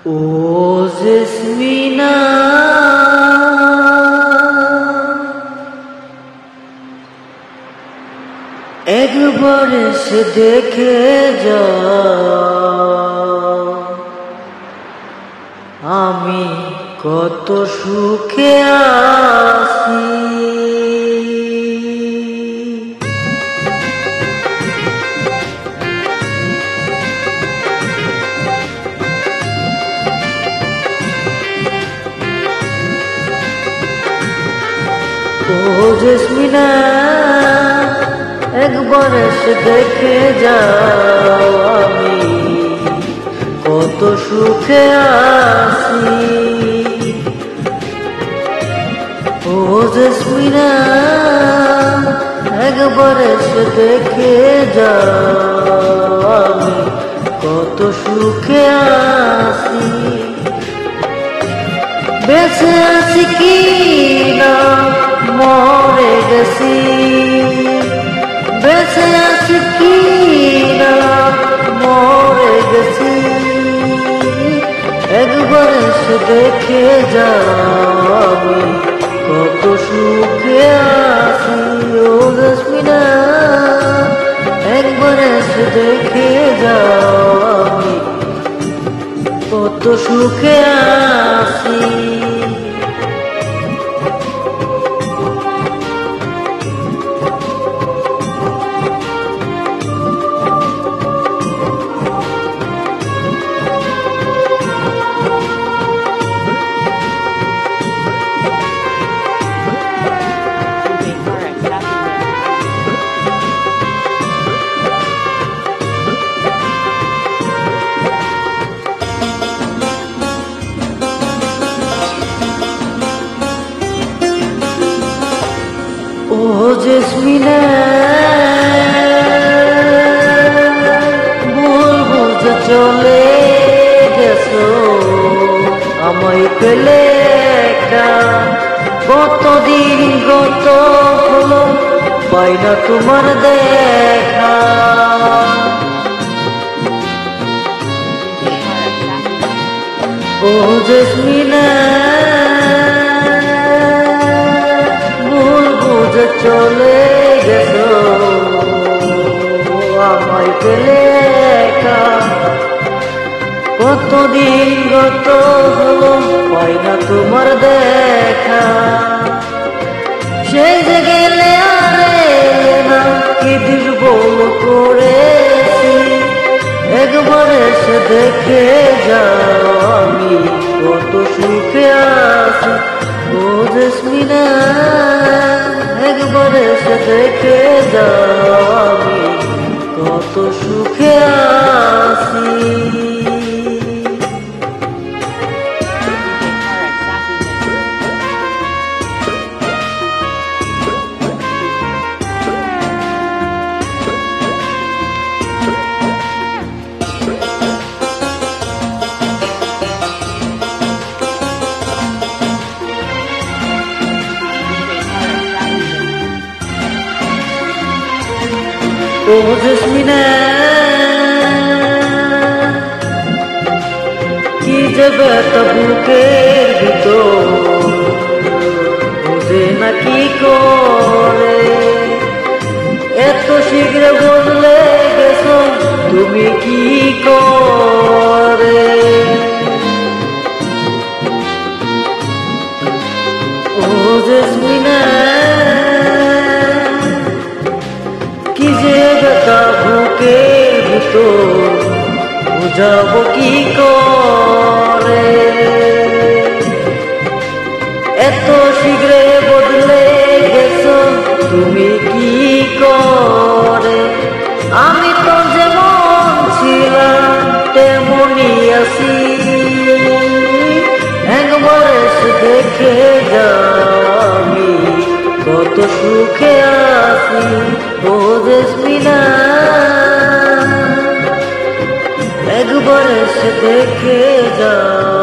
ও জেসমিনা, একবার এসে দেখে যাও আমি কত সুখে আছি। ও জেসমিনা, একবার এসে দেখে যাও আমি কত সুখে আছি। ও জেসমিনা, একবার এসে দেখে যাও আমি কত সুখে আছি। বেঁচে আছি কি না মরে গেছি, বেঁচে আছি কি না মরে গেছি, একবার এসে দেখে যাও আমি কত সুখে আছি। ও জেসমিনা, একবার এসে দেখে যাও আমি কত সুখে আছি। ও জেসমিনা, বলবো যে চলে গেছো আমায় পেলে একা, কতদিন গত হলো পাই না তোমার দেখা। ও জেসমিনা, চলে গেছো আমায় পেলে একা, কতদিন গত হলো পাই না তোমার দেখা। সেই যে গেলে আরে না কি দুর্বল করেছি, একবার এসে দেখে যাও আমি কত সুখে আছি। ও জেসমিনা, একবার এসে দেখে যাও আমি কত সুখে আছি। ও জেসমিনা, কি যে ব্যথা বুকের ভিতর বুঝে না কি করে, এত শীঘ্র বদলে গেছো তুমি কি করে। ও জেসমিনা, কি যে ব্যথা বুকের ভিতর বুঝাবো কি করে, এত শীঘ্রে বদলে গেছো তুমি কি করে। আমি তো যেমন ছিলাম তেমনই আছি, একবার এসে দেখে যাও আমি কত সুখে আছি। ও জেসমিনা, একবার এসে দেখে যাও